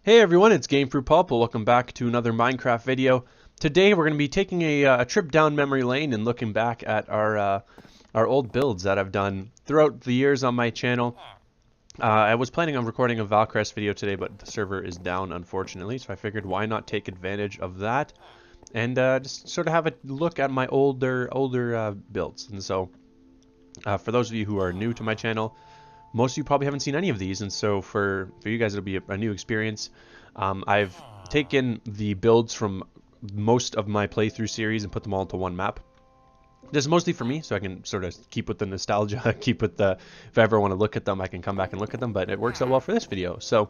Hey everyone, it's Gamefruitpulp. Welcome back to another Minecraft video. Today we're going to be taking a trip down memory lane and looking back at our old builds that I've done throughout the years on my channel. I was planning on recording a Valcrest video today, but the server is down unfortunately, so I figured why not take advantage of that and just sort of have a look at my older builds. And so for those of you who are new to my channel, most of you probably haven't seen any of these, and so for you guys it'll be a new experience. I've taken the builds from most of my playthrough series and put them all into one map. This is mostly for me, so I can sort of keep with the nostalgia, keep with the, if I ever want to look at them, I can come back and look at them, but it works out well for this video. So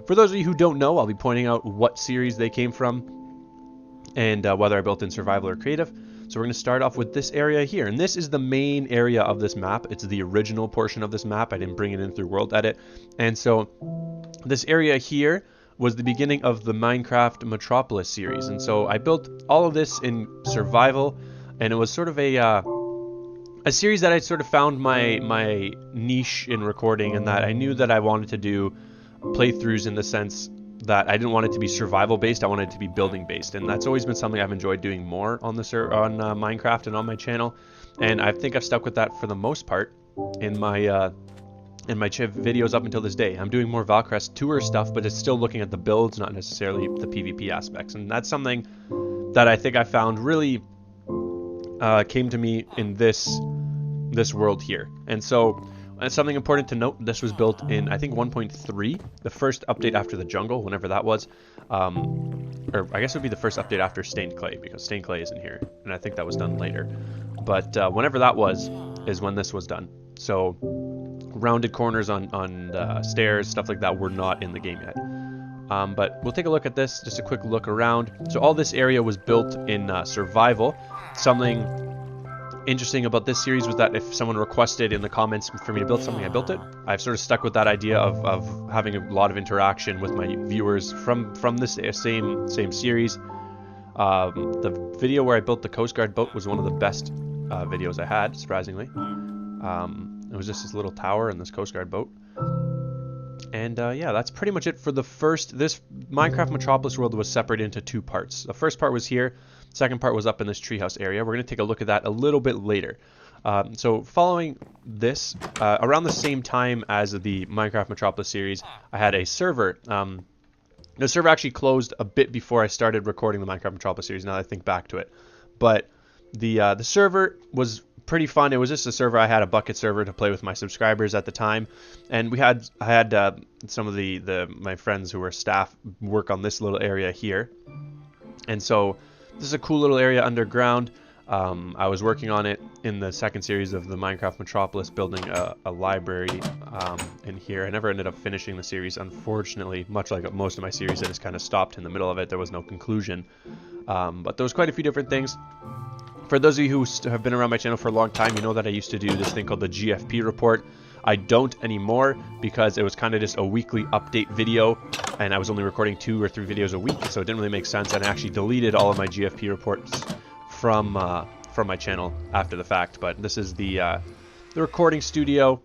for those of you who don't know, I'll be pointing out what series they came from and whether I built in survival or creative. So we're going to start off with this area here, and this is the main area of this map. It's the original portion of this map. I didn't bring it in through World Edit. And so this area here was the beginning of the Minecraft Metropolis series. And so I built all of this in survival, and it was sort of a series that I sort of found my niche in recording, and that I knew that I wanted to do playthroughs in the sense that I didn't want it to be survival based. I wanted it to be building based, and that's always been something I've enjoyed doing more on the Minecraft and on my channel. And I think I've stuck with that for the most part in my videos up until this day. I'm doing more Valcrest tour stuff, but it's still looking at the builds, not necessarily the PvP aspects. And that's something that I think I found really came to me in this world here. And so something important to note, this was built in, I think, 1.3, the first update after the jungle, whenever that was. Or I guess it would be the first update after Stained Clay, because Stained Clay isn't here, and I think that was done later. But whenever that was, is when this was done. So rounded corners on stairs, stuff like that, were not in the game yet. But we'll take a look at this, just a quick look around. So all this area was built in survival. Something interesting about this series was that if someone requested in the comments for me to build something, I built it. I've sort of stuck with that idea of having a lot of interaction with my viewers from this same series. The video where I built the Coast Guard boat was one of the best videos I had, surprisingly. It was just this little tower and this Coast Guard boat. And yeah, that's pretty much it for the first. This Minecraft Metropolis world was separated into two parts. The first part was here. Second part was up in this treehouse area. We're going to take a look at that a little bit later. So following this, around the same time as the Minecraft Metropolis series, I had a server. The server actually closed a bit before I started recording the Minecraft Metropolis series, now that I think back to it. But the server was pretty fun. It was just a server. I had a bucket server to play with my subscribers at the time, and I had some of my friends who were staff work on this little area here. And so this is a cool little area underground. I was working on it in the second series of the Minecraft Metropolis, building a library in here. I never ended up finishing the series, unfortunately. Much like most of my series, I just kind of stopped in the middle of it. There was no conclusion. But there was quite a few different things. For those of you who have been around my channel for a long time, you know that I used to do this thing called the GFP report. I don't anymore because it was kind of just a weekly update video, and I was only recording 2 or 3 videos a week, so it didn't really make sense, and I actually deleted all of my GFP reports from my channel after the fact. But this is the recording studio,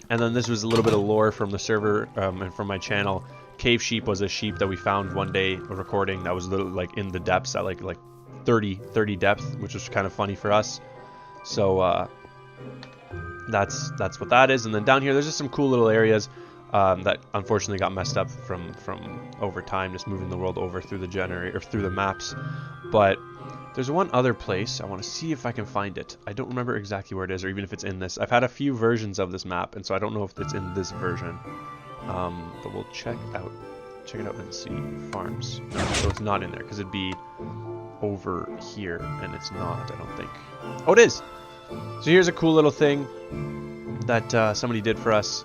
and then this was a little bit of lore from the server and from my channel. Cave sheep was a sheep that we found one day recording that was a little like in the depths at like 30 depth, which was kind of funny for us. So that's what that is. And then down here there's just some cool little areas that unfortunately got messed up from over time, just moving the world over through the generator or through the maps. But there's one other place I want to see if I can find it. I don't remember exactly where it is, or even if it's in this. I've had a few versions of this map, and so I don't know if it's in this version. But we'll check it out and see. Farms. No, so it's not in there because it'd be over here, and it's not, I don't think. Oh, it is! So here's a cool little thing that somebody did for us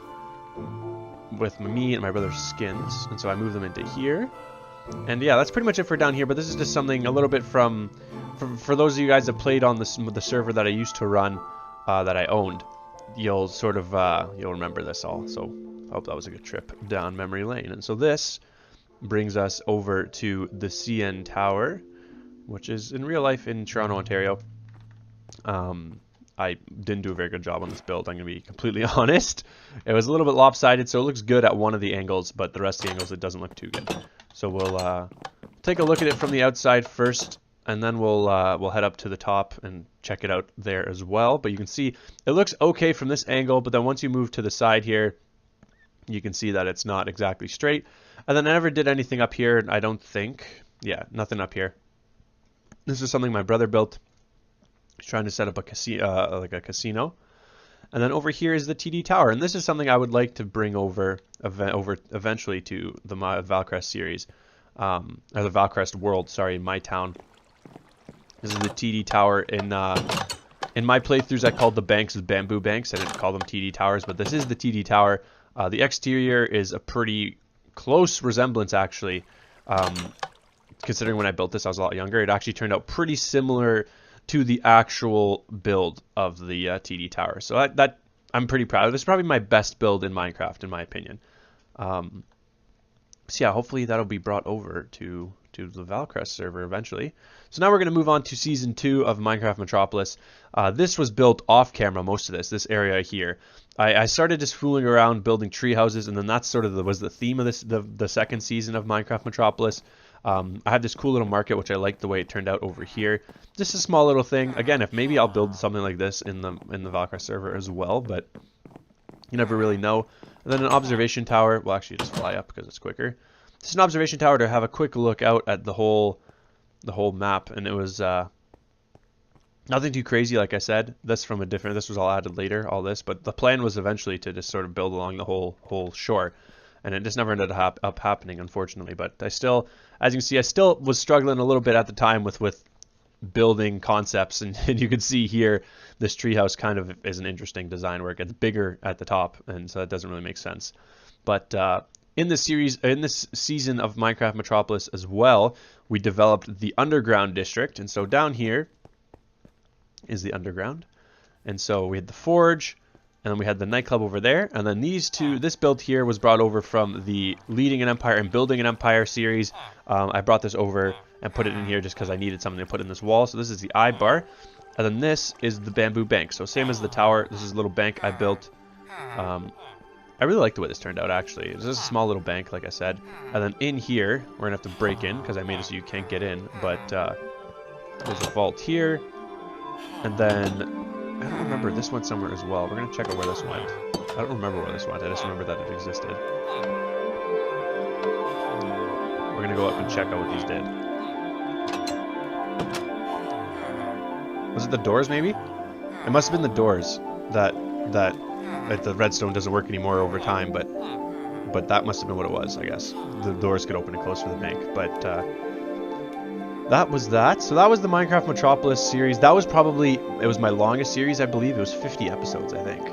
with me and my brother's skins, and so I moved them into here. And yeah, that's pretty much it for down here, but this is just something a little bit for those of you guys that played on the server that I used to run, that I owned. You'll sort of, you'll remember this all, so I hope that was a good trip down memory lane. And so this brings us over to the CN Tower, which is in real life in Toronto, Ontario. I didn't do a very good job on this build. I'm going to be completely honest. It was a little bit lopsided, so it looks good at one of the angles, but the rest of the angles it doesn't look too good. So we'll take a look at it from the outside first, and then we'll head up to the top and check it out there as well. But you can see it looks okay from this angle, but then once you move to the side here, you can see that it's not exactly straight. And then I never did anything up here, I don't think. Yeah, nothing up here. This is something my brother built. He's trying to set up a casino, like a casino. And then over here is the TD Tower, and this is something I would like to bring over eventually to the Valcrest series, or the Valcrest world. Sorry, in my town. This is the TD Tower. In my playthroughs, I called the banks bamboo banks. I didn't call them TD Towers, but this is the TD Tower. The exterior is a pretty close resemblance, actually. Considering when I built this, I was a lot younger. It actually turned out pretty similar to the actual build of the TD Tower. So that I'm pretty proud of. This is probably my best build in Minecraft, in my opinion. So yeah, hopefully that'll be brought over to the Valcrest server eventually. So now we're going to move on to Season 2 of Minecraft Metropolis. This was built off camera, most of this area here. I started just fooling around building tree houses, and then that's sort of was the theme of the second season of Minecraft Metropolis. I have this cool little market, which I like the way it turned out over here. Just a small little thing. Again, if maybe I'll build something like this in the Valcrest server as well, but you never really know. And then an observation tower. Well, actually, just fly up because it's quicker. Just an observation tower to have a quick look out at the whole map, and it was nothing too crazy, like I said. This was all added later, all this, but the plan was eventually to just sort of build along the whole shore. And it just never ended up happening, unfortunately. But I still, as you can see, I still was struggling a little bit at the time with building concepts. And you can see here, this treehouse kind of is an interesting design where it gets bigger at the top. And so that doesn't really make sense. But in this season of Minecraft Metropolis as well, we developed the underground district. And so down here is the underground. And so we had the forge. And then we had the nightclub over there. And then this build here was brought over from the Leading an Empire and Building an Empire series. I brought this over and put it in here just because I needed something to put in this wall. So this is the eye bar. And then this is the bamboo bank. So same as the tower, this is a little bank I built. I really like the way this turned out, actually. It's just a small little bank, like I said. And then in here, we're going to have to break in because I made it so you can't get in. But there's a vault here. And then I don't remember, this went somewhere as well. We're going to check out where this went. I don't remember where this went. I just remember that it existed. We're going to go up and check out what these did. Was it the doors, maybe? It must have been the doors that the redstone doesn't work anymore over time, but that must have been what it was, I guess. The doors could open and close for the bank, but that was that. So that was the Minecraft Metropolis series. That was it was my longest series, I believe. It was 50 episodes, I think.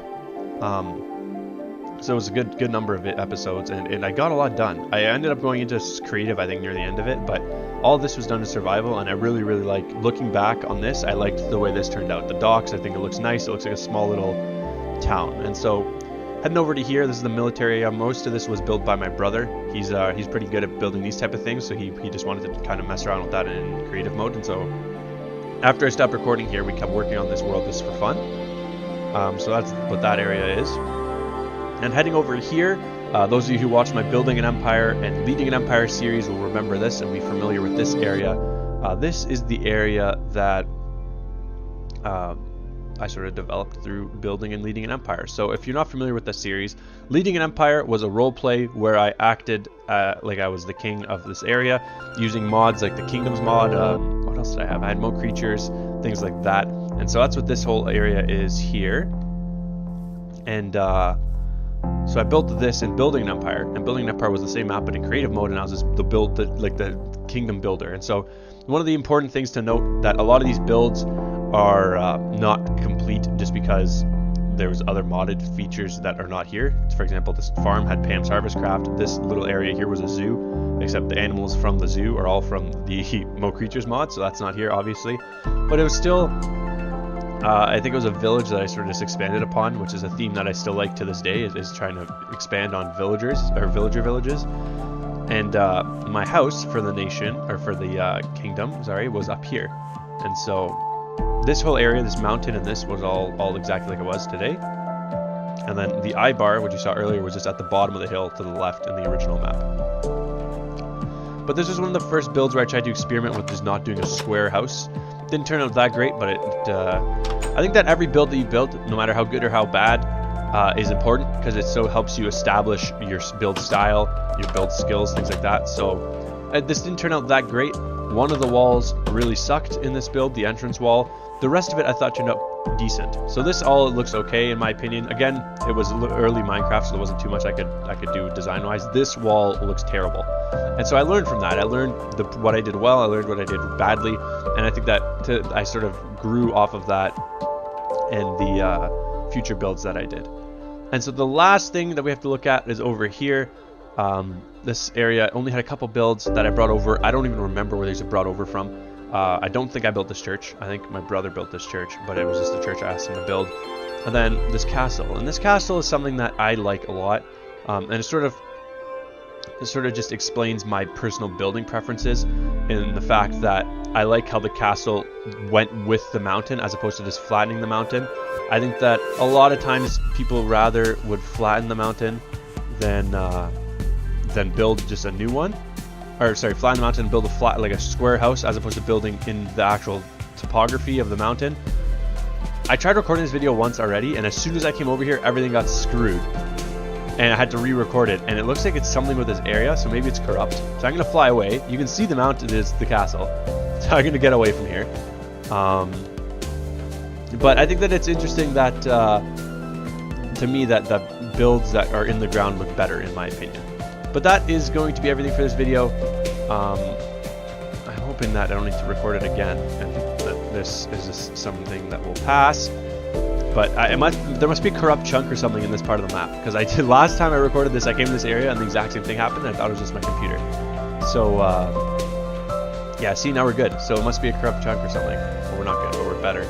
So it was a good number of episodes, and I got a lot done. I ended up going into creative, I think, near the end of it, but all of this was done to survival, and I really, really like looking back on this. I liked the way this turned out. The docks, I think it looks nice. It looks like a small little town. And so heading over to here, this is the military area. Most of this was built by my brother. He's pretty good at building these type of things, so he just wanted to kind of mess around with that in creative mode. And so after I stopped recording here, we kept working on this world just for fun. So that's what that area is. And heading over here, those of you who watched my Building an Empire and Leading an Empire series will remember this and be familiar with this area. This is the area that I sort of developed through building and leading an empire. So if you're not familiar with the series, Leading an Empire was a role play where I acted like I was the king of this area using mods like the Kingdoms mod. What else did I have? I had Mo creatures, things like that. And so that's what this whole area is here. And so I built this in Building an Empire, and Building an Empire was the same map but in creative mode, and I was just the kingdom builder. And so one of the important things to note that a lot of these builds are not complete just because there's other modded features that are not here. For example, this farm had Pam's Harvest Craft. This little area here was a zoo, except the animals from the zoo are all from the Mo Creatures mod, so that's not here, obviously. But it was still, I think it was a village that I sort of just expanded upon, which is a theme that I still like to this day, is trying to expand on villagers, or villager villages. And my house for the nation, or for the kingdom, sorry, was up here. And so this whole area, this mountain and this was all exactly like it was today. And then the eye bar, which you saw earlier, was just at the bottom of the hill to the left in the original map. But this was one of the first builds where I tried to experiment with just not doing a square house. Didn't turn out that great, but I think that every build that you build, no matter how good or how bad, is important because it so helps you establish your build style, your build skills, things like that. So this didn't turn out that great. One of the walls really sucked in this build, the entrance wall. The rest of it I thought turned out decent. So this all looks okay in my opinion. Again, it was early Minecraft, so there wasn't too much I could do design-wise. This wall looks terrible. And so I learned from that. I learned what I did well, I learned what I did badly, and I think that I sort of grew off of that in the future builds that I did. And so the last thing that we have to look at is over here. This area only had a couple builds that I brought over. I don't even remember where these are brought over from. I don't think I built this church. I think my brother built this church, but it was just the church I asked him to build. And then this castle. And this castle is something that I like a lot. And it sort of just explains my personal building preferences in the fact that I like how the castle went with the mountain as opposed to just flattening the mountain. I think that a lot of times people rather would flatten the mountain than build just a new one. Or sorry, flatten the mountain and build a flat, like a square house, as opposed to building in the actual topography of the mountain. I tried recording this video once already, and as soon as I came over here, everything got screwed. And I had to re-record it, and it looks like it's something with this area, so maybe it's corrupt. So I'm going to fly away. You can see the mountain is the castle. So I'm going to get away from here. But I think that it's interesting that, to me, that the builds that are in the ground look better, in my opinion. But that is going to be everything for this video. I'm hoping that I don't need to record it again, and that this is just something that will pass. But there must be a corrupt chunk or something in this part of the map, because I did last time I recorded this, I came to this area and the exact same thing happened, and I thought it was just my computer. So yeah, see, now we're good. So it must be a corrupt chunk or something. Or we're not good, or we're better.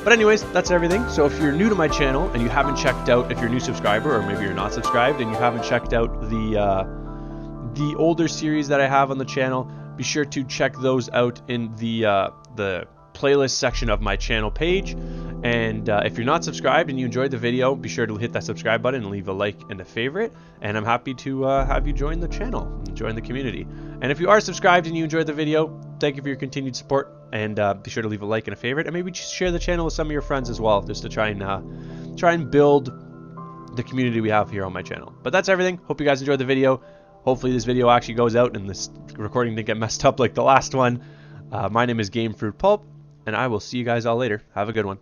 But anyways, that's everything. So if you're new to my channel and you haven't checked out, if you're a new subscriber, or maybe you're not subscribed and you haven't checked out the older series that I have on the channel, be sure to check those out in the playlist section of my channel page. And if you're not subscribed and you enjoyed the video, be sure to hit that subscribe button and leave a like and a favorite. And I'm happy to have you join the channel and join the community. And if you are subscribed and you enjoyed the video, thank you for your continued support. And be sure to leave a like and a favorite, and maybe just share the channel with some of your friends as well, just to try and build the community we have here on my channel. But that's everything. Hope you guys enjoyed the video. Hopefully this video actually goes out and this recording didn't get messed up like the last one. My name is Gamefruitpulp, and I will see you guys all later. Have a good one.